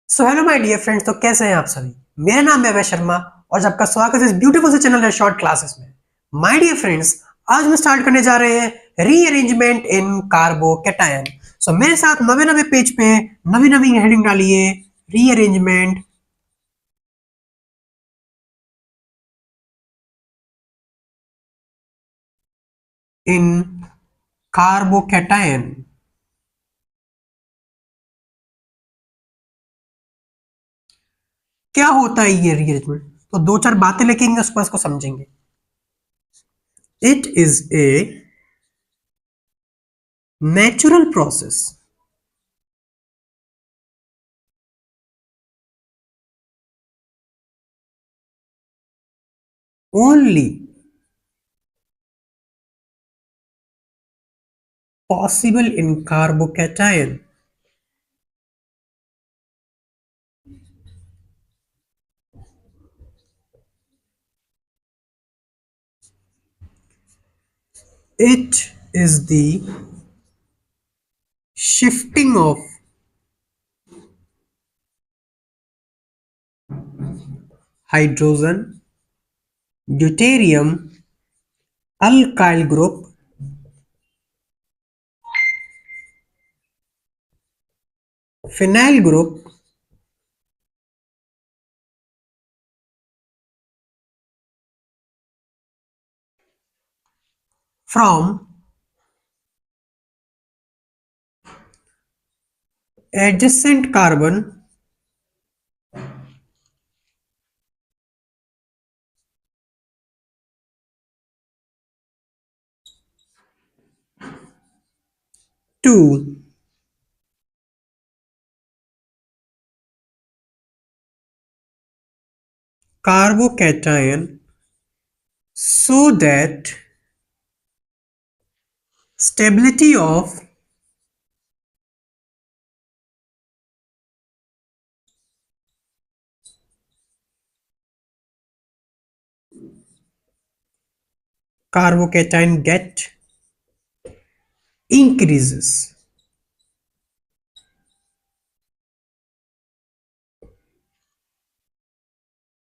Hello my dear friends. तो कैसे हैं आप सभी। मेरा नाम है अभय शर्मा और आपका स्वागत है इस ब्यूटीफुल से चैनल है शॉर्ट क्लासेस में। माय डियर फ्रेंड्स, आज हम स्टार्ट करने जा रहे हैं रीअरेंजमेंट इन कार्बोकैटायन। मेरे साथ नवे नवे पेज पे नवी नवी हेडिंग डालिए। Rearrangement in carbocation. क्या होता है ये रीअरेंजमेंट? तो दो चार बातें लिखेंगे, उसको इसको समझेंगे। It is a natural process only possible in carbocation. It is the shifting of hydrogen, deuterium, alkyl group, phenyl group from adjacent carbon to carbocation so that stability of carbocation get increases.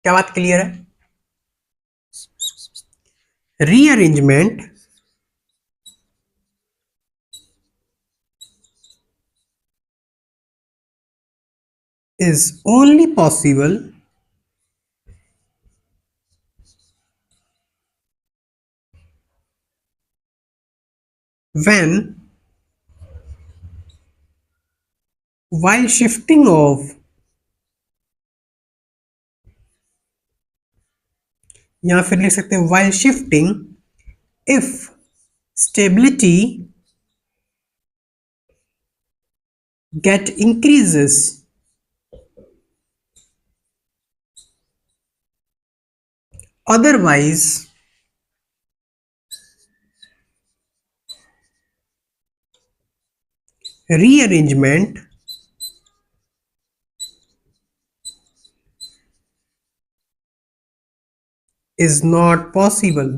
क्या बात clear है? Rearrangement is only possible when while shifting of, या फिर लिख सकते हैं while shifting, if stability get increases, otherwise rearrangement is not possible.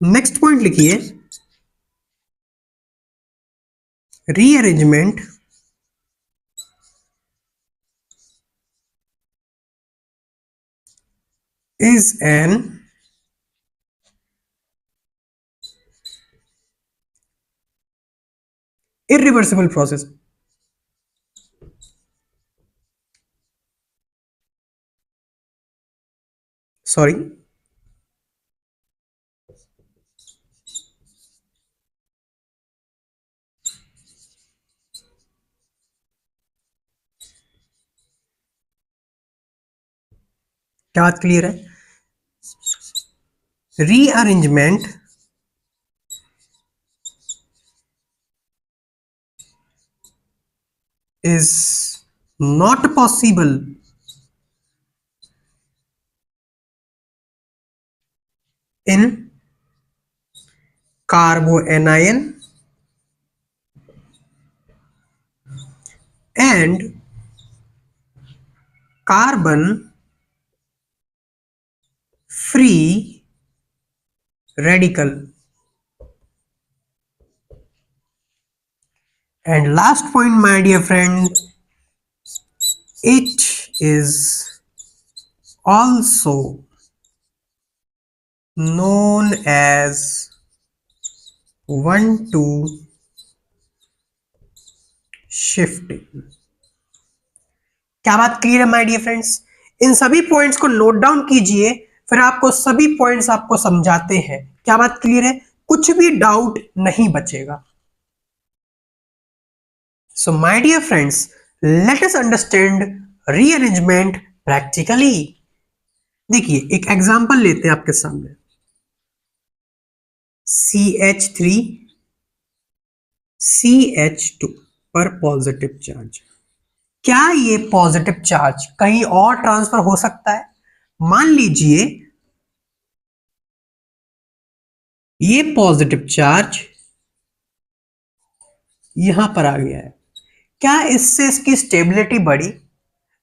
Next point लिखिए, rearrangement is an irreversible process. Sorry, क्या बात क्लियर है? Rearrangement is not possible in कार्बोएनायन and carbon free radical. And last point, my dear friend, it is also known as 1-2 shifting. क्या बात clear है my dear friends? इन सभी points को note down कीजिए, फिर आपको सभी पॉइंट्स आपको समझाते हैं। क्या बात क्लियर है? कुछ भी डाउट नहीं बचेगा। So my dear friends, let us understand rearrangement practically. देखिए एक एग्जांपल लेते हैं आपके सामने। CH3 CH2 पर पॉजिटिव चार्ज। क्या ये पॉजिटिव चार्ज कहीं और ट्रांसफर हो सकता है? मान लीजिए ये पॉजिटिव चार्ज यहां पर आ गया है, क्या इससे इसकी स्टेबिलिटी बढ़ी?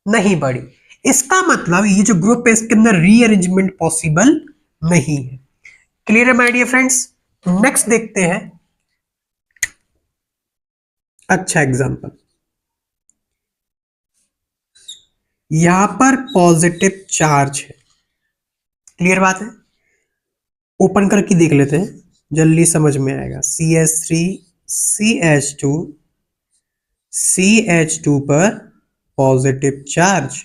नहीं बढ़ी। इसका मतलब ये जो ग्रुप है इसके अंदर रीअरेंजमेंट पॉसिबल नहीं है। क्लियर है माय डियर फ्रेंड्स? नेक्स्ट देखते हैं अच्छा एग्जांपल। यहां पर पॉजिटिव चार्ज है, क्लियर बात है? ओपन करके देख लेते हैं, जल्दी समझ में आएगा। CH3 CH2 CH2 पर पॉजिटिव चार्ज।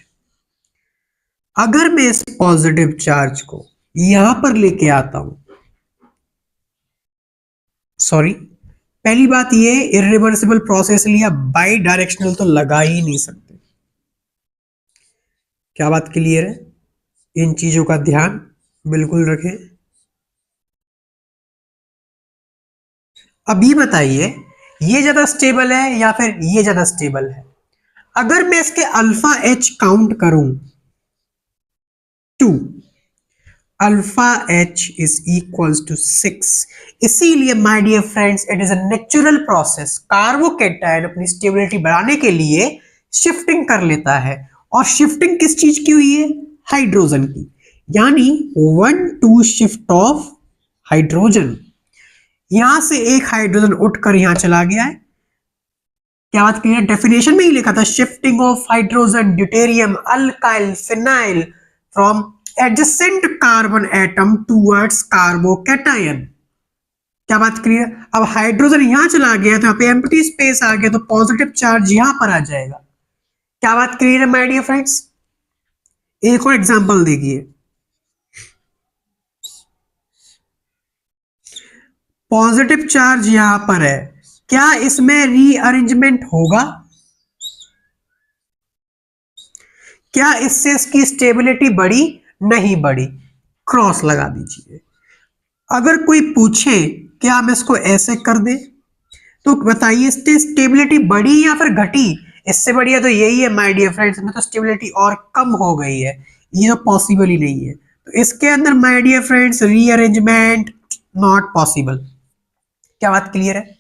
अगर मैं इस पॉजिटिव चार्ज को यहां पर लेके आता हूं, सॉरी पहली बात ये इरिवर्सिबल प्रोसेस लिया, बाई डायरेक्शनल तो लगा ही नहीं सकते। क्या बात क्लियर है? इन चीजों का ध्यान बिल्कुल रखें। अब ये बताइए ये ज्यादा स्टेबल है या फिर ये ज्यादा स्टेबल है? अगर मैं इसके अल्फा एच काउंट करूं 2, alpha H is equals to 6, इसीलिए my dear friends it is a natural process. Carbocation अपनी स्टेबिलिटी बढ़ाने के लिए शिफ्टिंग कर लेता है, और शिफ्टिंग किस चीज की हुई है? हाइड्रोजन की, यानी 1-2 शिफ्ट ऑफ हाइड्रोजन। यहां से एक हाइड्रोजन उठकर यहां चला गया है। क्या बात क्लियर? डेफिनेशन में ही लिखा था shifting of hydrogen deuterium alkyl phenyl from adjacent carbon atom towards carbocation. क्या बात क्लियर? अब हाइड्रोजन यहां चला गया तो यहाँ पे एम्प्टी स्पेस आ गया, तो पॉजिटिव चार्ज यहां पर आ जाएगा। क्या बात क्लियर है माय डियर फ्रेंड्स? एक और एग्जांपल देखिए। पॉजिटिव चार्ज यहां पर है, क्या इसमें रीअरेंजमेंट होगा? क्या इससे इसकी स्टेबिलिटी बढ़ी? नहीं बढ़ी। क्रॉस लगा दीजिए। अगर कोई पूछे क्या हम इसको ऐसे कर दें, तो बताइए इससे स्टेबिलिटी बढ़ी या फिर घटी? इससे बढ़िया तो यही है माय डियर फ्रेंड्स, में तो स्टेबिलिटी और कम हो गई है, ये तो पॉसिबल ही नहीं है। तो इसके अंदर my dear friends rearrangement not possible. क्या बात क्लियर है?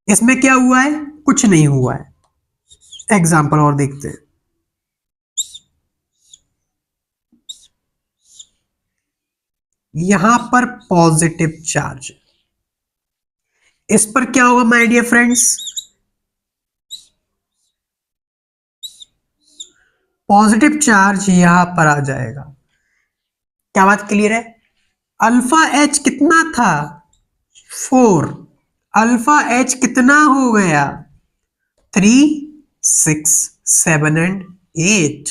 इसमें क्या हुआ है? कुछ नहीं हुआ है। एग्जाम्पल और देखते हैं। यहां पर पॉजिटिव चार्ज, इस पर क्या होगा my dear friends? Positive charge यहां पर आ जाएगा। क्या बात क्लियर है? अल्फा एच कितना था? 4। अल्फा एच कितना हो गया? 3, 6, 7 एंड 8।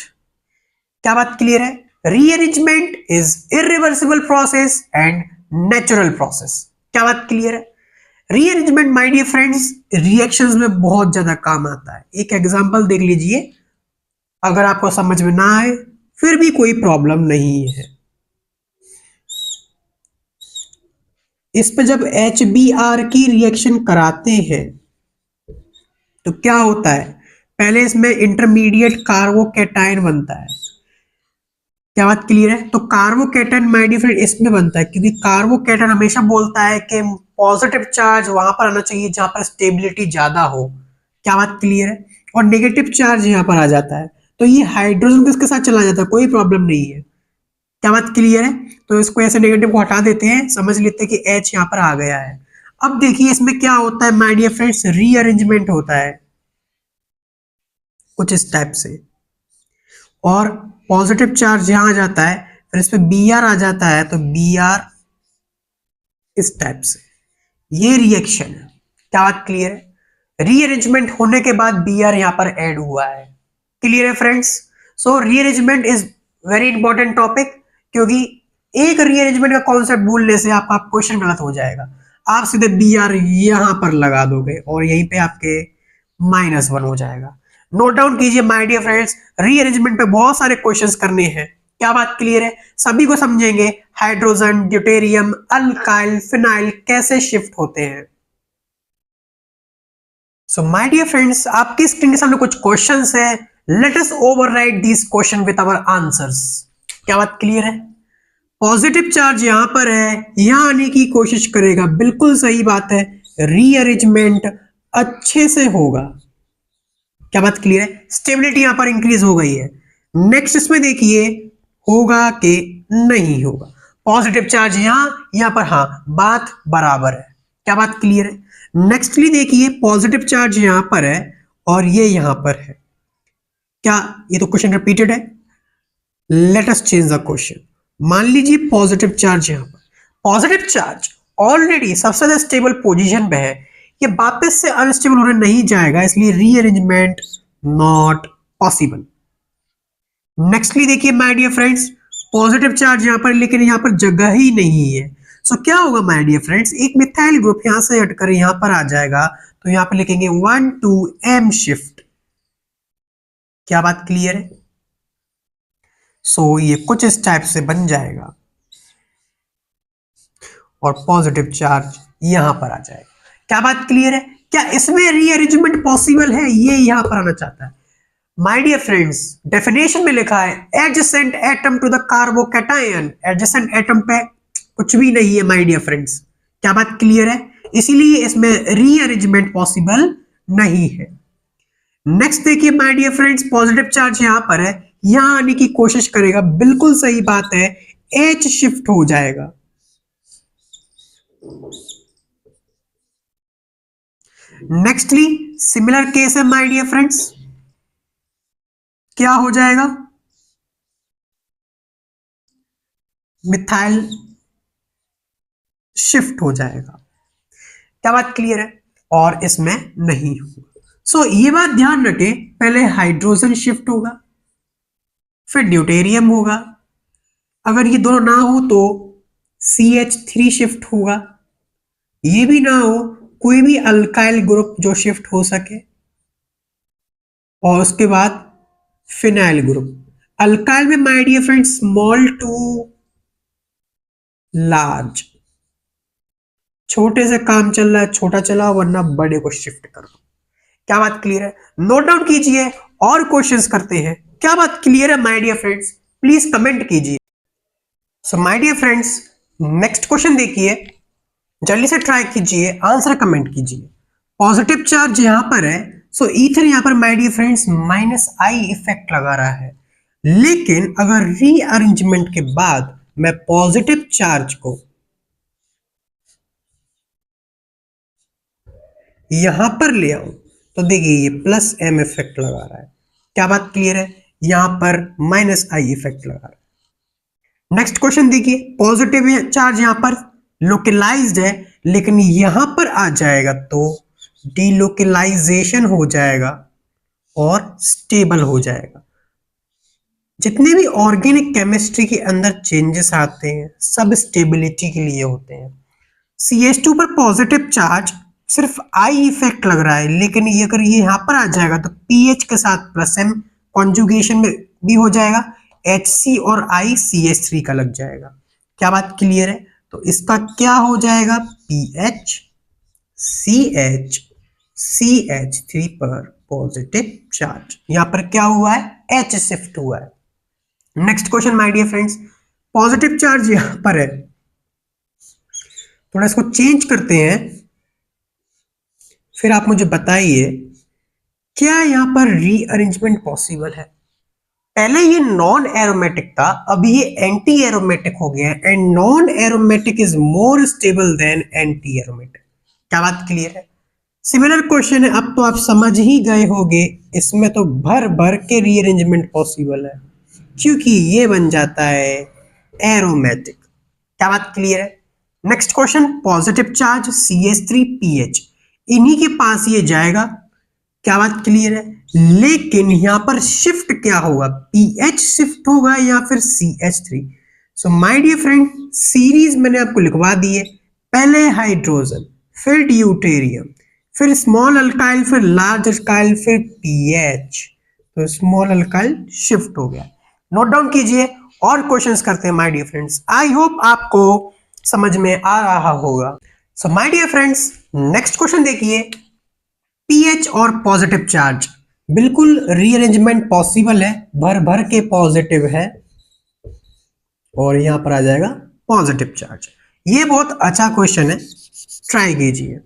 क्या बात क्लियर है? Rearrangement is irreversible process and natural process. क्या बात क्लियर है? Rearrangement my dear friends reactions में बहुत ज्यादा काम आता है। एक एग्जांपल देख लीजिए, अगर आपको समझ में ना आए फिर भी कोई प्रॉब्लम नहीं है। इस पे जब HBr की रिएक्शन कराते हैं तो क्या होता है? पहले इसमें इंटरमीडिएट कार्बोकैटायन बनता है। क्या बात क्लियर है? तो कार्बोकैटायन माय डियर फ्रेंड इसमें बनता है, क्योंकि कार्बोकैटायन हमेशा बोलता है कि पॉजिटिव चार्ज वहां पर आना चाहिए जहां पर स्टेबिलिटी ज्यादा हो। क्या बात क्लियर है? और नेगेटिव चार्ज यहां पर आ जाता है, तो ये हाइड्रोजन किसके साथ चला जाता है? कोई प्रॉब्लम नहीं है। क्या बात क्लियर है? तो इसको ऐसे नेगेटिव को हटा देते हैं, समझ लेते हैं कि H यहाँ पर आ गया है। अब देखिए इसमें क्या होता है माय डियर फ्रेंड्स, रीअरेंजमेंट होता है कुछ इस टाइप से, और पॉजिटिव चार्ज यहां आ जाता है, फिर इस पे बी आर आ जाता है, तो बी आर इस टाइप से, ये रिएक्शन है। क्या बात क्लियर है? रीअरेंजमेंट होने के बाद बी आर यहां पर ऐड हुआ है। क्लियर है friends? So rearrangement is very important topic, क्योंकि एक रीअरेंजमेंट का कॉन्सेप्ट भूलने से आपका क्वेश्चन गलत हो जाएगा। आप सीधे बी आर यहां पर लगा दोगे और यहीं पे आपके -1 हो जाएगा। नोट डाउन कीजिए माय डियर फ्रेंड्स, रीअरेंजमेंट पे बहुत सारे क्वेश्चंस करने हैं। क्या बात क्लियर है? सभी को समझेंगे, हाइड्रोजन, ड्यूटेरियम, अल्काइल, फिनाइल कैसे शिफ्ट होते हैं। सो माय डियर फ्रेंड्स, आपकी स्क्रीन के सामने कुछ क्वेश्चंस है, let us overwrite these question with our answers. क्या बात क्लियर है? पॉजिटिव चार्ज यहां पर है, यहां आने की कोशिश करेगा, बिल्कुल सही बात है, रीअरेंजमेंट अच्छे से होगा। क्या बात क्लियर है? स्टेबिलिटी यहां पर इंक्रीज हो गई है। नेक्स्ट इसमें देखिए होगा कि नहीं होगा, पॉजिटिव चार्ज यहां पर हाँ, बात बराबर है। क्या बात क्लियर है? नेक्स्टली देखिए पॉजिटिव चार्ज यहां पर है और ये यहां पर है। क्या ये तो क्वेश्चन रिपीटेड है? Let us change the question. मान लीजिए पॉजिटिव चार्ज यहां पर, पॉजिटिव चार्ज ऑलरेडी सबसे ज्यादा स्टेबल पोजीशन पे है, ये वापस से अनस्टेबल होने नहीं जाएगा, इसलिए रीअरेंजमेंट नॉट पॉसिबल। नेक्स्टली देखिए my dear friends, positive charge यहां पर, लेकिन यहां पर जगह ही नहीं है। सो क्या होगा माय डियर फ्रेंड्स, एक मिथाइल ग्रुप यहां से हटकर यहां पर आ जाएगा, तो यहां पर लिखेंगे 1 2 m शिफ्ट। क्या बात क्लियर है? सो ये कुछ इस टाइप से बन जाएगा और पॉजिटिव चार्ज यहां पर आ जाएगा। क्या बात क्लियर है? क्या इसमें रीअरेंजमेंट पॉसिबल है? ये यहां पर आना चाहता है। माय डियर फ्रेंड्स, डेफिनेशन में लिखा है adjacent atom to the carbocation, adjacent atom पे कुछ भी नहीं है माय डियर फ्रेंड्स। क्या बात क्लियर है? इसीलिए इसमें रीअरेंजमेंट पॉसिबल नहीं है। नेक्स्ट देखिए my dear friends, positive charge यहां पर है, यहां आने की कोशिश करेगा, बिल्कुल सही बात है, H शिफ्ट हो जाएगा। नेक्स्टली सिमिलर केस है माय डियर फ्रेंड्स, क्या हो जाएगा, मिथाइल शिफ्ट हो जाएगा। क्या बात क्लियर है? और इसमें नहीं होगा। सो ये बात ध्यान रखें, पहले हाइड्रोजन शिफ्ट होगा, फिर ड्यूटेरियम होगा, अगर ये दोनों ना हो तो CH3 शिफ्ट होगा, ये भी ना हो कोई भी अल्काइल ग्रुप जो शिफ्ट हो सके, और उसके बाद फिनाइल ग्रुप। अल्काइल में my dear friends small to large, छोटे से काम चल रहा है, छोटा चला वरना बड़े को शिफ्ट करो। क्या बात क्लियर है? नोट डाउन कीजिए और क्वेश्चंस करते हैं। क्या बात क्लियर है my dear friends? Please comment कीजिए। So my dear friends, next question देखिए, जल्दी से ट्राई कीजिए, आंसर कमेंट कीजिए। पॉजिटिव चार्ज यहां पर है, सो ईथर यहां पर my dear friends -I effect लगा रहा है, लेकिन अगर रीअरेंजमेंट के बाद मैं पॉजिटिव चार्ज को यहां पर ले आऊं तो देखिए ये +M इफेक्ट लगा रहा है। क्या बात क्लियर है? यहां पर -I इफेक्ट लगा रहा है। नेक्स्ट क्वेश्चन देखिए, पॉजिटिव चार्ज यहां पर लोकलाइज्ड है, लेकिन यहां पर आ जाएगा तो डीलोकलाइजेशन हो जाएगा और स्टेबल हो जाएगा। जितने भी ऑर्गेनिक केमिस्ट्री के अंदर चेंजेस आते हैं सब स्टेबिलिटी के लिए होते हैं। CH2 पर पॉजिटिव चार्ज सिर्फ I इफेक्ट लग रहा है, लेकिन ये अगर ये यहां पर आ जाएगा तो pH के साथ +M कॉन्जुगेशन में भी हो जाएगा, HC और I CH3 का लग जाएगा। क्या बात क्लियर है? तो इसका क्या हो जाएगा, PH CH CH3 पर पॉजिटिव चार्ज, यहां पर क्या हुआ है, H शिफ्ट हुआ है। Next question my dear friends, positive charge यहां पर है, थोड़ा इसको चेंज करते हैं, फिर आप मुझे बताइए क्या यहां पर रीअरेंजमेंट पॉसिबल है। पहले ये नॉन एरोमेटिक था, अभी ये एंटी एरोमेटिक हो गया है, and non aromatic is more stable then anti aromatic. क्या बात क्लियर है? सिमिलर क्वेश्चन है, अब तो आप समझ ही गए होंगे, इसमें तो भर भर के रीअरेंजमेंट पॉसिबल है क्योंकि ये बन जाता है एरोमेटिक। क्या बात क्लियर है? Next question, positive charge CH3PH, इन्हीं के पास ये जाएगा। क्या बात क्लियर है? लेकिन यहां पर शिफ्ट क्या होगा, पीएच शिफ्ट होगा या फिर CH3? So my dear friend, series मैंने आपको लिखवा दी है, पहले हाइड्रोजन, फिर ड्यूटेरियम, फिर स्मॉल अल्काइल, फिर लार्ज अल्काइल, फिर पीएच। तो स्मॉल अल्काइल शिफ्ट हो गया, नोट डाउन कीजिए और क्वेश्चंस करते हैं my dear friends. I hope आपको समझ में आ रहा होगा। So my dear friends, next question देखिए, पीएच और पॉजिटिव चार्ज, बिल्कुल रीअरेंजमेंट पॉसिबल है, भर भर के पॉजिटिव है और यहां पर आ जाएगा पॉजिटिव चार्ज। ये बहुत अच्छा क्वेश्चन है, ट्राई कीजिए।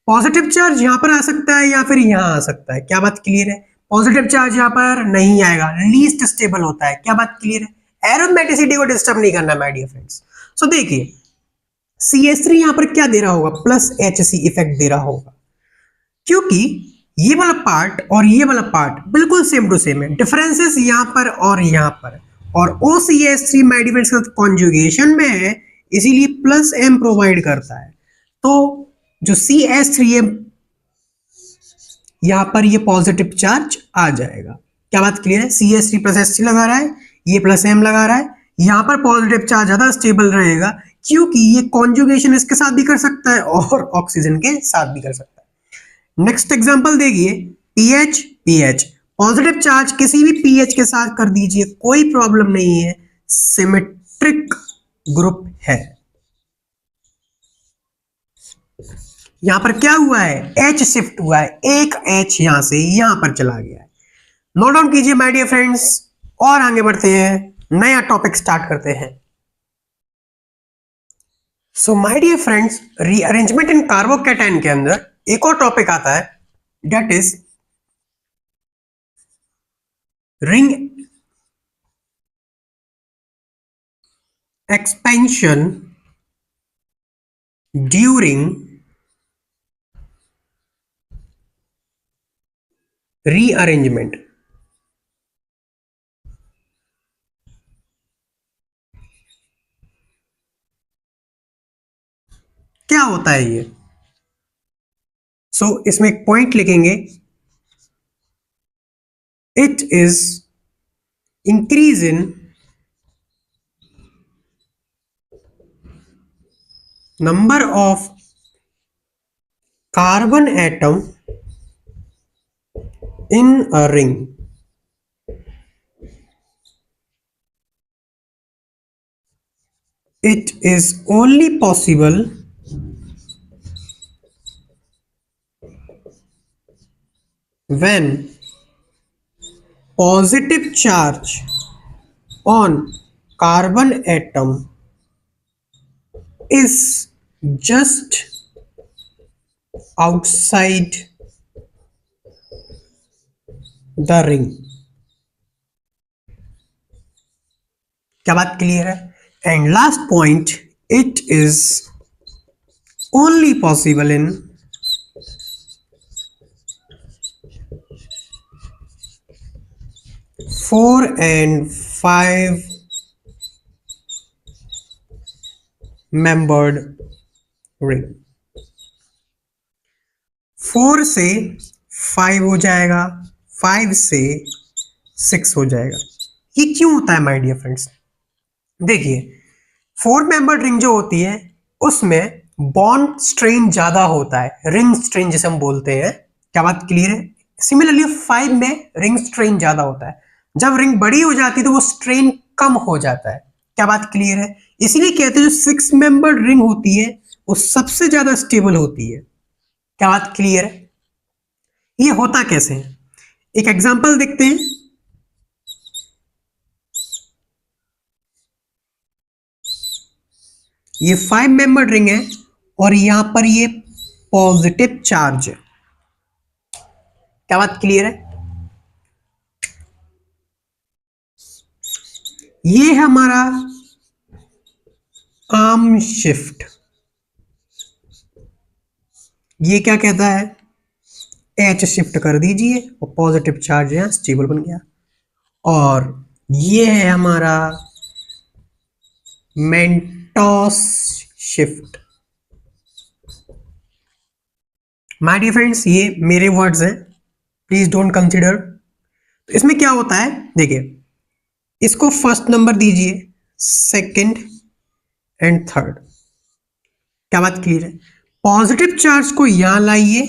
पॉजिटिव चार्ज यहां पर आ सकता है या फिर यहां आ सकता है, क्या बात क्लियर है? पॉजिटिव चार्ज यहां पर नहीं आएगा, लीस्ट स्टेबल होता है, क्या बात क्लियर है? एरोमेटिसिटी को डिस्टर्ब नहीं करना माय डियर फ्रेंड्स। सो देखिए, CH3 यहां पर क्या दे रहा होगा, प्लस HC इफेक्ट दे रहा होगा, क्योंकि ये वाला पार्ट और ये वाला पार्ट बिल्कुल सेम टू सेम है, डिफरेंसेस यहां पर और यहां पर, और OCH3 मेडिवेट्स का कॉन्जुगेशन में है, इसीलिए प्लस M प्रोवाइड करता है। तो जो CH3 है यहां पर ये पॉजिटिव चार्ज आ जाएगा। क्या बात क्लियर है? CH3 प्लस HC लगा रहा है, ये प्लस M लगा रहा है, यहां पर पॉजिटिव चार्ज ज्यादा स्टेबल रहेगा क्योंकि ये कॉन्जुगेशन इसके साथ भी कर सकता है और ऑक्सीजन के साथ भी कर सकता है। नेक्स्ट एग्जांपल देखिए, पीएच पीएच, पॉजिटिव चार्ज किसी भी पीएच के साथ कर दीजिए, कोई प्रॉब्लम नहीं है, सिमेट्रिक ग्रुप है। यहां पर क्या हुआ है, H शिफ्ट हुआ है, एक H यहां से यहां पर चला गया है। नोट डाउन कीजिए माय डियर फ्रेंड्स और आगे बढ़ते हैं, नया टॉपिक स्टार्ट करते हैं। So my dear friends, rearrangement in carbocation के अंदर एक और टॉपिक आता है, that is ring expansion during rearrangement. क्या होता है ये? इसमें एक पॉइंट लिखेंगे, it is increase in number of carbon atom in a ring. It is only possible when positive charge on carbon atom is just outside the ring। क्या बात clear है? And last point, it is only possible in four and five membered ring. 4 से 5 हो जाएगा, 5 से 6 हो जाएगा। ये क्यों होता है माय डियर फ्रेंड्स? देखिए, 4 मेंबर्ड रिंग जो होती है उसमें बॉन्ड स्ट्रेन ज्यादा होता है, रिंग स्ट्रेन जिसे हम बोलते हैं। क्या बात क्लियर है? सिमिलरली 5 में रिंग स्ट्रेन ज्यादा होता है, जब रिंग बड़ी हो जाती है तो वो स्ट्रेन कम हो जाता है। क्या बात क्लियर है? इसीलिए कहते हैं जो 6 मेंबर्ड रिंग होती है वो सबसे ज्यादा स्टेबल होती है। क्या बात क्लियर है? ये होता कैसे है, एक एग्जांपल देखते हैं। ये 5 मेंबर्ड रिंग है और यहां पर ये पॉजिटिव चार्ज है। क्या बात क्लियर है? ये हमारा आर्म शिफ्ट, ये क्या कहता है, H शिफ्ट कर दीजिए और पॉजिटिव चार्ज यहाँ स्टेबल बन गया। और ये है हमारा Mentos shift. My dear friends, ये मेरे वर्ड्स हैं, प्लीज डोंट कंसिडर। तो इसमें क्या होता है, देखिए इसको फर्स्ट नंबर दीजिए, सेकंड एंड थर्ड। क्या बात क्लियर है? पॉजिटिव चार्ज को यहां लाइए,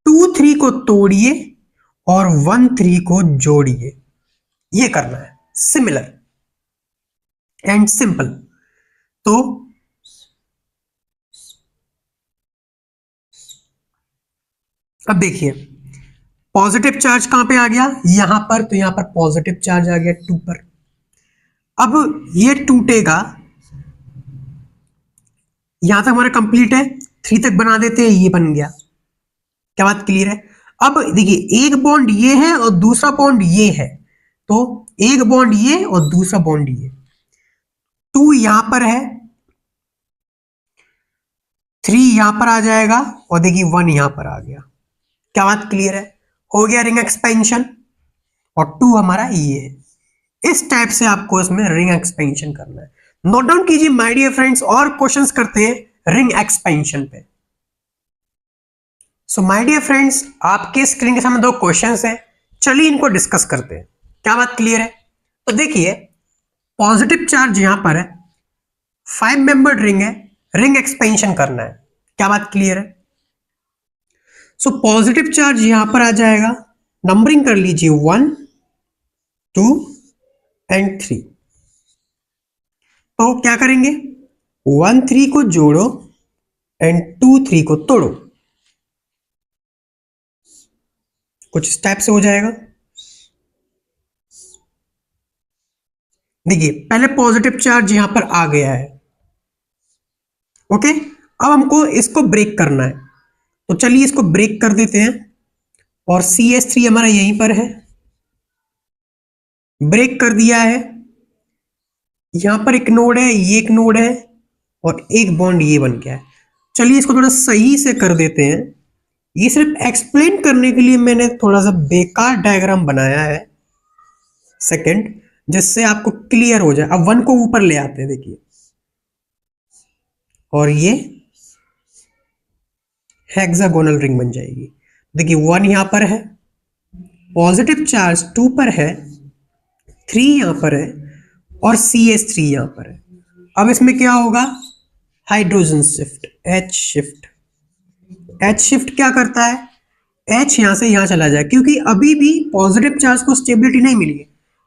2 3 को तोड़िए और 1 3 को जोड़िए। ये करना है, सिमिलर एंड सिंपल। तो अब देखिए पॉजिटिव चार्ज कहां पे आ गया, यहां पर, तो यहां पर पॉजिटिव चार्ज आ गया 2 पर। अब ये टूटेगा, यहां तक हमारा कंप्लीट है, 3 तक बना देते हैं, ये बन गया। क्या बात क्लियर है? अब देखिए एक बॉन्ड ये है और दूसरा बॉन्ड ये है, तो एक बॉन्ड ये और दूसरा बॉन्ड ये, 2 यहां पर है, 3 यहां पर आ जाएगा और देखिए 1 यहां पर आ गया। क्या बात क्लियर है? हो गया रिंग एक्सपेंशन। और 2 हमारा ये है। इस टाइप से आपको इसमें रिंग एक्सपेंशन करना है। नोट डाउन कीजिए माय डियर फ्रेंड्स, और क्वेश्चंस करते हैं रिंग एक्सपेंशन पे। सो माय डियर फ्रेंड्स, आपके स्क्रीन के सामने 2 क्वेश्चंस हैं, चलिए इनको डिस्कस करते हैं। क्या बात क्लियर है? तो देखिए पॉजिटिव चार्ज यहां पर है, 5 मेंबर्ड रिंग है, रिंग एक्सपेंशन करना है। क्या बात क्लियर है? सो पॉजिटिव चार्ज यहां पर आ जाएगा, नंबरिंग कर लीजिए 1 2 एंड 3। तो क्या करेंगे, 1 3 को जोड़ो एंड 2 3 को तोड़ो। कुछ स्टेप से हो जाएगा। देखिए पहले पॉजिटिव चार्ज यहां पर आ गया है, ओके। अब हमको इसको ब्रेक करना है, तो चलिए इसको ब्रेक कर देते हैं। और CH3 हमारा यहीं पर है, ब्रेक कर दिया है। यहां पर एक नोड है, ये एक नोड है, और एक बॉन्ड ये बन गया है। चलिए इसको थोड़ा सही से कर देते हैं। ये सिर्फ एक्सप्लेन करने के लिए मैंने थोड़ा सा बेकार डायग्राम बनाया है, सेकंड, जिससे आपको क्लियर हो जाए। अब 1 को ऊपर ले आते हैं, देखिए, और ये हेक्सागोनल रिंग बन जाएगी। देखिए 1 यहां पर है, पॉजिटिव चार्ज 2 पर है, 3 यहां पर है, और CH3 यहां पर है। अब इसमें क्या होगा, hydrogen shift, H shift. H shift क्या करता है, H यहां से यहां चला जाए, क्योंकि अभी भी पॉजिटिव चार्ज को स्टेबिलिटी नहीं मिली है।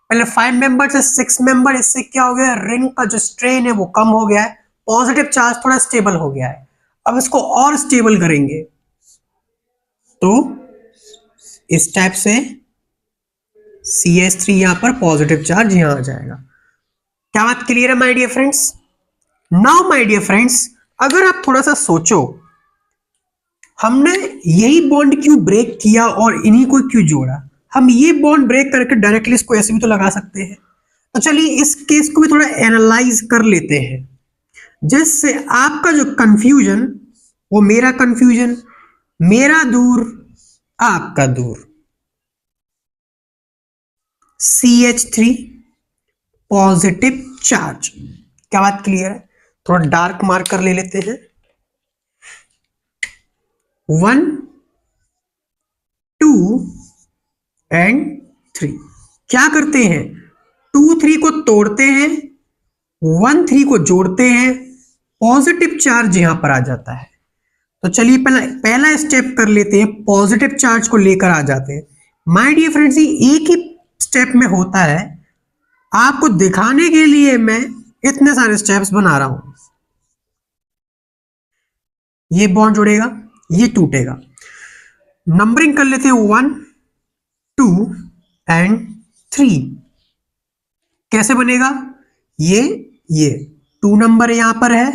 पहले 5 मेंबर से 6 मेंबर, इससे क्या हो गया, रिंग का जो स्ट्रेन है वो कम हो गया है, पॉजिटिव चार्ज थोड़ा स्टेबल हो गया है। अब इसको और स्टेबल करेंगे, तो इस टाइप से CH3 यहां पर पॉजिटिव चार्ज यहां आ जाएगा। क्या बात क्लियर है my dear friends? Now my dear friends, अगर आप थोड़ा सा सोचो, हमने यही बॉन्ड क्यों ब्रेक किया और इन्हीं को क्यों जोड़ा? हम ये बॉन्ड ब्रेक करके डायरेक्टली इसको ऐसे भी तो लगा सकते हैं। तो चलिए इस केस को भी थोड़ा एनालाइज कर लेते हैं, जिससे आपका जो कंफ्यूजन, वो मेरा कंफ्यूजन, मेरा दूर आपका दूर। CH3 positive charge. क्या बात क्लियर है? थोड़ा डार्क मार्कर ले लेते हैं। 1 2 एंड 3 क्या करते हैं, 2 3 को तोड़ते हैं, 1 3 को जोड़ते हैं, पॉजिटिव चार्ज यहां पर आ जाता है। तो चलिए पहला स्टेप कर लेते हैं, पॉजिटिव चार्ज को लेकर आ जाते हैं। माय डियर फ्रेंड्स, एक ही स्टेप में होता है, आपको दिखाने के लिए मैं इतने सारे स्टेप्स बना रहा हूं। ये बॉन्ड जुड़ेगा, ये टूटेगा। नंबरिंग कर लेते हैं 1 2 एंड 3। कैसे बनेगा, ये 2 नंबर यहां पर है,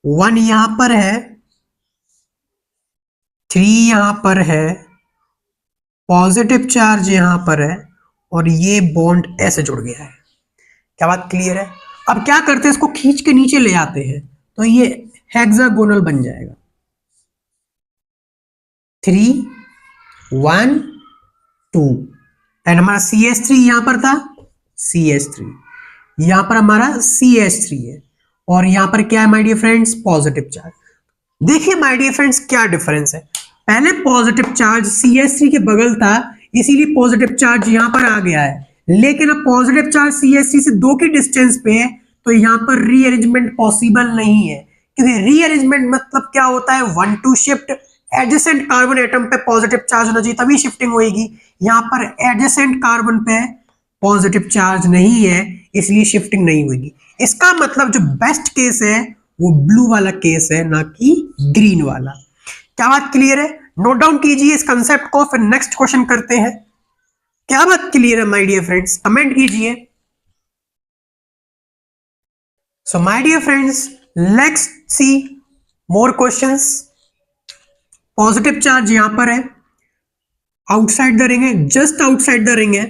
1 यहां पर है, 3 यहां पर है, पॉजिटिव चार्ज यहां पर है, और ये बॉन्ड ऐसे जुड़ गया है। क्या बात क्लियर है? अब क्या करते हैं, इसको खींच के नीचे ले आते हैं, तो ये हेक्सागोनल बन जाएगा। 3 1 2 एंड हमारा CH3 यहां पर था, CH3 यहां पर हमारा CH3 है और यहां पर क्या है my dear friends, positive charge. देखिए माय डियर फ्रेंड्स क्या डिफरेंस है, पहले पॉजिटिव चार्ज CH3 के बगल था इसीलिए पॉजिटिव चार्ज यहां पर आ गया है, लेकिन अब पॉजिटिव चार्ज CH3 से 2 के डिस्टेंस पे है तो यहां पर रीअरेंजमेंट पॉसिबल नहीं है, क्योंकि रीअरेंजमेंट मतलब क्या होता है, 1 2 शिफ्ट, एडजेसेंट कार्बन एटम पे पॉजिटिव चार्ज होना चाहिए तभी शिफ्टिंग होगी। यहाँ पर एडजेसेंट कार्बन पे पॉजिटिव चार्ज नहीं है इसलिए शिफ्टिंग नहीं होगी। इसका मतलब जो बेस्ट केस है वो ब्लू वाला केस है, ना कि ग्रीन वाला। क्या बात क्लियर है? नोट डाउन कीजिए इस कंसेप्ट को, फिर नेक्स्ट क्वेश्चन करते हैं। क्या बात क्लियर है माय डियर फ्रेंड्स? कमेंट कीजिए। So my dear friends, let's see more questions. Positive charge यहां पर है, आउटसाइड द रिंग है, जस्ट आउटसाइड द रिंग है।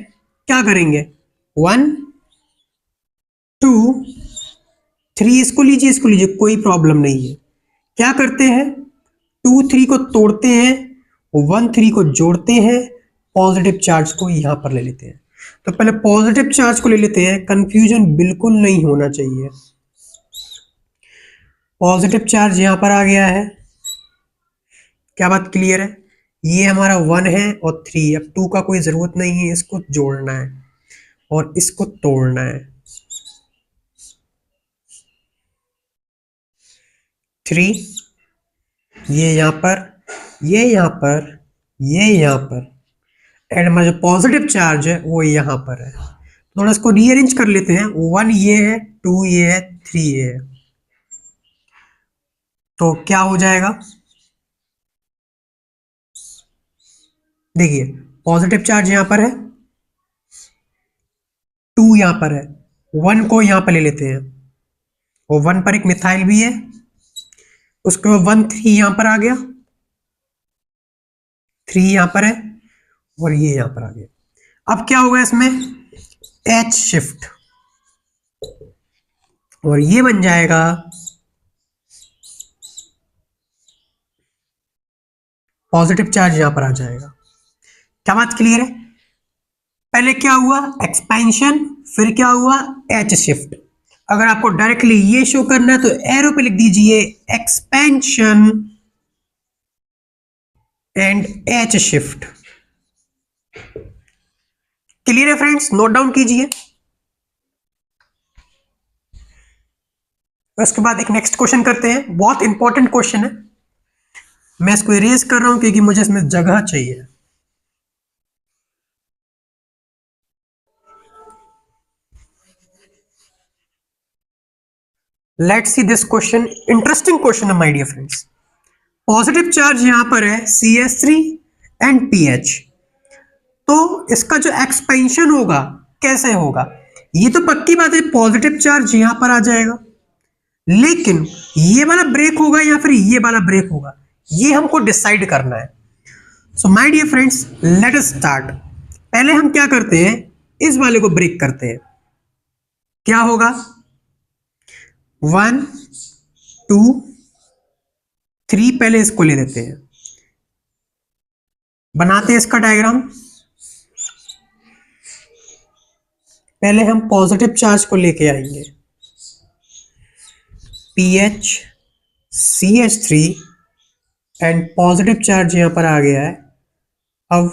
क्या करेंगे, 1 2 3, इसको लीजिए, कोई प्रॉब्लम नहीं है। क्या करते हैं, 2 3 को तोड़ते हैं, 1 3 को जोड़ते हैं, पॉजिटिव चार्ज को यहां पर ले लेते हैं। तो पहले पॉजिटिव चार्ज को ले लेते हैं, कंफ्यूजन बिल्कुल नहीं होना चाहिए। पॉजिटिव चार्ज यहां पर आ गया है। क्या बात क्लियर है? ये हमारा 1 है और 3, अब 2 का कोई जरूरत नहीं है, इसको जोड़ना है और इसको तोड़ना है। 3, ये यहां पर, ये यहां पर, ये यहां पर, एंड हमारा जो पॉजिटिव चार्ज है वो यहां पर है। थोड़ा इसको रीअरेंज कर लेते हैं, 1 ये है, 2 ये है, 3 ये है, तो क्या हो जाएगा, देखिए पॉजिटिव चार्ज यहां पर है, 2 यहां पर है, 1 को यहां पर ले लेते हैं और 1 पर एक मिथाइल भी है, उसके बाद 1 3 यहां पर आ गया, 3 यहां पर है और ये यहां पर आ गया। अब क्या होगा इसमें, H शिफ्ट, और ये बन जाएगा पॉजिटिव चार्ज यहां पर आ जाएगा। क्या बात क्लियर है? पहले क्या हुआ, एक्सपेंशन, फिर क्या हुआ, H शिफ्ट। अगर आपको डायरेक्टली ये शो करना है तो एरो पे लिख दीजिए expansion and H shift. Clear है फ्रेंड्स? नोट डाउन कीजिए। उसके बाद एक नेक्स्ट क्वेश्चन करते हैं, बहुत इंपॉर्टेंट क्वेश्चन है, मैं इसको इरेज कर रहा हूं क्योंकि मुझे इसमें जगह चाहिए। Let's see this question, interesting question है my dear friends. Positive charge यहां पर है CH3 एंड PH, तो इसका जो एक्सपेंशन होगा कैसे होगा, ये तो पक्की बात है पॉजिटिव चार्ज यहां पर आ जाएगा, लेकिन ये वाला ब्रेक होगा या फिर ये वाला ब्रेक होगा, ये हमको डिसाइड करना है। So my dear friends, let us start. पहले हम क्या करते हैं, इस वाले को ब्रेक करते हैं। क्या होगा, 1 2 3, पहले इसको ले लेते हैं, बनाते हैं इसका डायग्राम। पहले हम पॉजिटिव चार्ज को लेके आएंगे, PH CH3 and positive charge यहां पर आ गया है। अब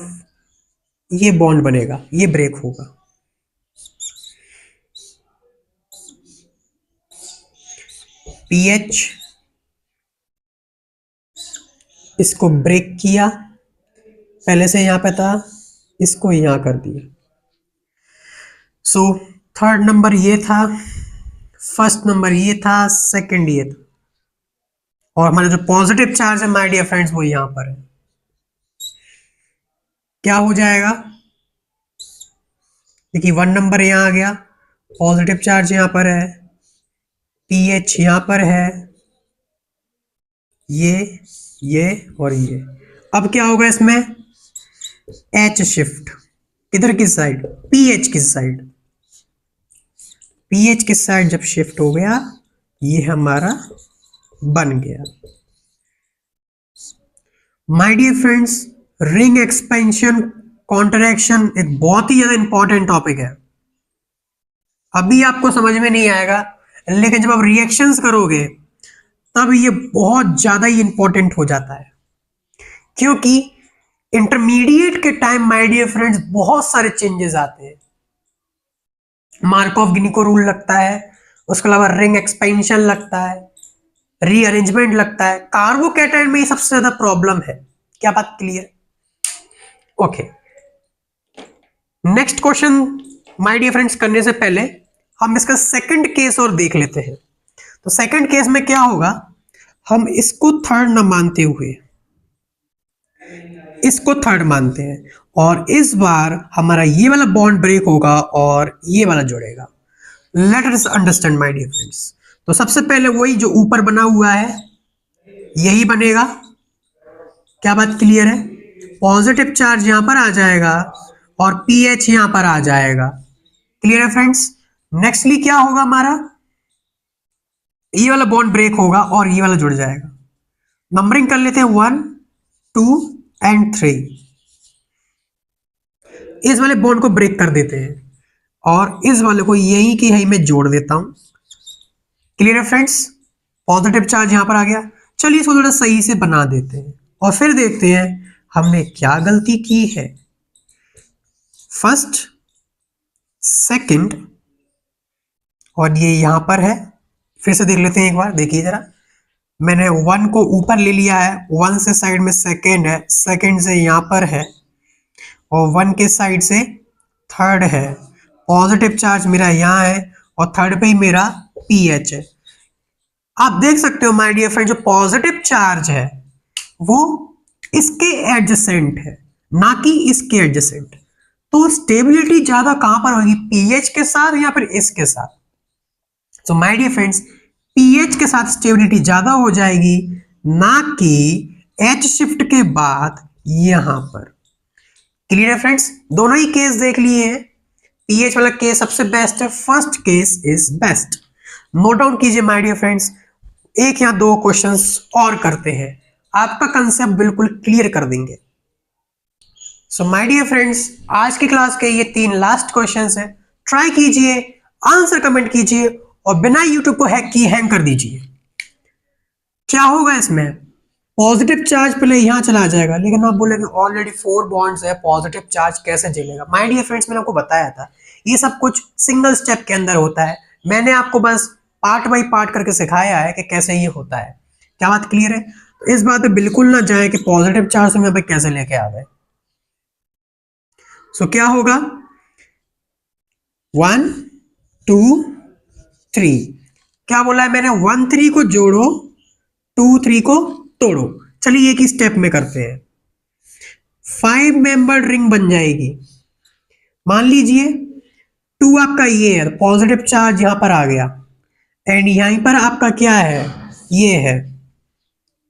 ये बॉन्ड बनेगा, ये ब्रेक होगा, PH इसको ब्रेक किया, पहले से यहां पे था, इसको यहां कर दिया। सो थर्ड नंबर ये था, फर्स्ट नंबर ये था, सेकंड ये था, और हमारा जो पॉजिटिव चार्ज है माय डियर फ्रेंड्स वो यहां पर है। क्या हो जाएगा, देखिए 1 नंबर यहां आ गया, पॉजिटिव चार्ज यहां पर है, PH यहां पर है, ये और ये। अब क्या होगा इसमें, H शिफ्ट, किधर की साइड, PH की साइड, PH की साइड जब शिफ्ट हो गया, ये हमारा बन गया। My dear friends, ring expansion contraction एक बहुत ही ज्यादा इंपॉर्टेंट टॉपिक है। अभी आपको समझ में नहीं आएगा, लेकिन जब आप रिएक्शंस करोगे तब ये बहुत ज्यादा ही इंपॉर्टेंट हो जाता है, क्योंकि इंटरमीडिएट के टाइम माय डियर फ्रेंड्स बहुत सारे चेंजेस आते हैं। मार्कोव गिनी को रूल लगता है, उसके अलावा रिंग एक्सपेंशन लगता है, रीअरेंजमेंट लगता है। कार्बोकैटायन में ये सबसे ज्यादा प्रॉब्लम है। क्या बात clear? Okay, next question my dear friends करने से पहले हम इसका सेकंड केस और देख लेते हैं। तो सेकंड केस में क्या होगा, हम इसको थर्ड न मानते हुए इसको थर्ड मानते हैं, और इस बार हमारा ये वाला बॉन्ड ब्रेक होगा और ये वाला जुड़ेगा। Let us understand my dear friends. तो सबसे पहले वही जो ऊपर बना हुआ है यही बनेगा। क्या बात क्लियर है? पॉजिटिव चार्ज यहां पर आ जाएगा और पीएच यहां पर आ जाएगा। क्लियर है फ्रेंड्स? नेक्स्टली क्या होगा, हमारा ये वाला बॉन्ड ब्रेक होगा और ये वाला जुड़ जाएगा। नंबरिंग कर लेते हैं 1 2 एंड 3। इस वाले बॉन्ड को ब्रेक कर देते हैं और इस वाले को यही की यही मैं जोड़ देता हूं। क्लियर है फ्रेंड्स? पॉजिटिव चार्ज यहां पर आ गया। चलिए इसको थोड़ा सही से बना देते हैं और फिर देखते हैं हमने क्या गलती की है। फर्स्ट, सेकंड, और ये यहां पर है। फिर से देख लेते हैं एक बार, देखिए जरा। मैंने 1 को ऊपर ले लिया है, 1 से साइड में सेकंड है, सेकंड से यहां पर है और 1 के साइड से थर्ड है। पॉजिटिव चार्ज मेरा यहाँ है और थर्ड पे ही मेरा पीएच है। आप देख सकते हो माय डियर फ्रेंड, जो पॉजिटिव चार्ज है वो इसके एडजेसेंट है, ना कि इसके एडजेसेंट। तो स्टेबिलिटी ज्यादा कहां पर होगी, पीएच के साथ या फिर इसके साथ? तो माय डियर फ्रेंड्स, पीएच के साथ स्टेबिलिटी ज्यादा हो जाएगी, ना कि एच शिफ्ट के बाद यहां पर। क्लियर है फ्रेंड्स? दोनों ही केस देख लिए हैं। पीएच वाला केस सबसे बेस्ट है, first case is best. Note down कीजिए माय डियर फ्रेंड्स। एक या दो क्वेश्चंस और करते हैं, आपका कंसेप्ट बिल्कुल क्लियर कर देंगे। सो माय डियर फ्रेंड्स, आज की क्लास के ये 3 लास्ट क्वेश्चंस हैं। ट्राई कीजिए, आंसर कमेंट कीजिए और बिना यूट्यूब को हैंग कर दीजिए। क्या होगा इसमें, पॉजिटिव चार्ज पहले यहां चला जाएगा, लेकिन आप बोलेंगे ऑलरेडी 4 बॉन्ड्स है, पॉजिटिव चार्ज कैसे चलेगा? माय डियर फ्रेंड्स, मैंने आपको बताया था ये सब कुछ सिंगल स्टेप के अंदर होता है। मैंने आपको बस पार्ट बाय पार्ट करके सिखाया है कि कैसे ये होता है। क्या बात क्लियर है? तो इस बात पे बिल्कुल ना जाए कि पॉजिटिव चार्ज हम यहाँ पे कैसे लेके आ गए। सो क्या होगा, 1 2 3। क्या बोला है मैंने? 1 3 को जोड़ो, 2 3 को तोड़ो। चलिए एक ही स्टेप में करते हैं। 5 मेंबर रिंग बन जाएगी। मान लीजिए 2 आपका ये है, पॉजिटिव चार्ज यहां पर आ गया, एंड यहीं पर आपका क्या है, ये है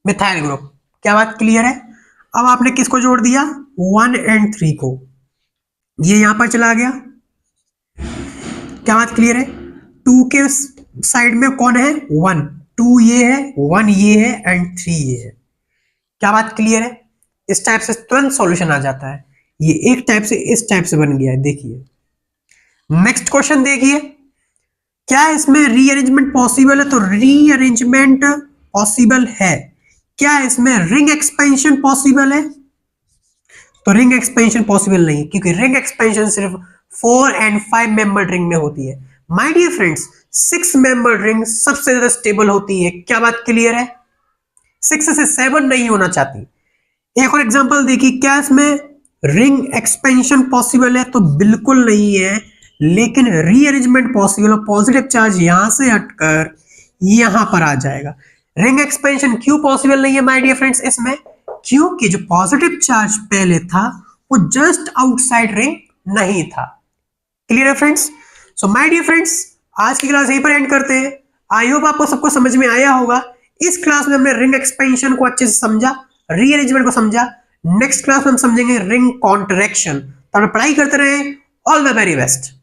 मिथाइल ग्रुप। क्या बात क्लियर है? अब आपने किसको जोड़ दिया, 1 एंड 3 को, ये यहां पर चला गया। क्या बात क्लियर है? 2 के साइड में कौन है, 1, 2 ये है, 1 ये है एंड 3 ये है। क्या बात क्लियर है? इस टाइप से तुरंत सॉल्यूशन आ जाता है। ये एक टाइप से इस टाइप से बन गया है। देखिए नेक्स्ट क्वेश्चन देखिए, क्या इसमें रीअरेंजमेंट पॉसिबल है? तो रीअरेंजमेंट पॉसिबल है। क्या इसमें रिंग एक्सपेंशन पॉसिबल है? तो रिंग एक्सपेंशन पॉसिबल नहीं, क्योंकि रिंग एक्सपेंशन सिर्फ 4 एंड 5 मेंबर रिंग में होती है। My dear friends, 6 member ring सबसे ज्यादा स्टेबल होती है। क्या बात क्लियर है? 6 से 7 नहीं होना चाहती। एक और एग्जांपल देखिए, क्या इसमें रिंग एक्सपेंशन पॉसिबल है? तो बिल्कुल नहीं है, लेकिन रीअरेंजमेंट पॉसिबल है। पॉजिटिव चार्ज यहां से हटकर यहां पर आ जाएगा। रिंग एक्सपेंशन क्यों पॉसिबल नहीं है माय डियर फ्रेंड्स इसमें? क्योंकि जो पॉजिटिव चार्ज पहले था वो जस्ट आउटसाइड रिंग नहीं था। क्लियर है friends? So my dear friends, आज की क्लास यहीं पर एंड करते हैं। आई होप आपको सबको समझ में आया होगा। इस क्लास में हमने रिंग एक्सपेंशन को अच्छे से समझा, रीअरेंजमेंट को समझा। नेक्स्ट क्लास में हम समझेंगे रिंग कॉन्ट्रैक्शन। तो आप पढ़ाई करते रहे। All the very best.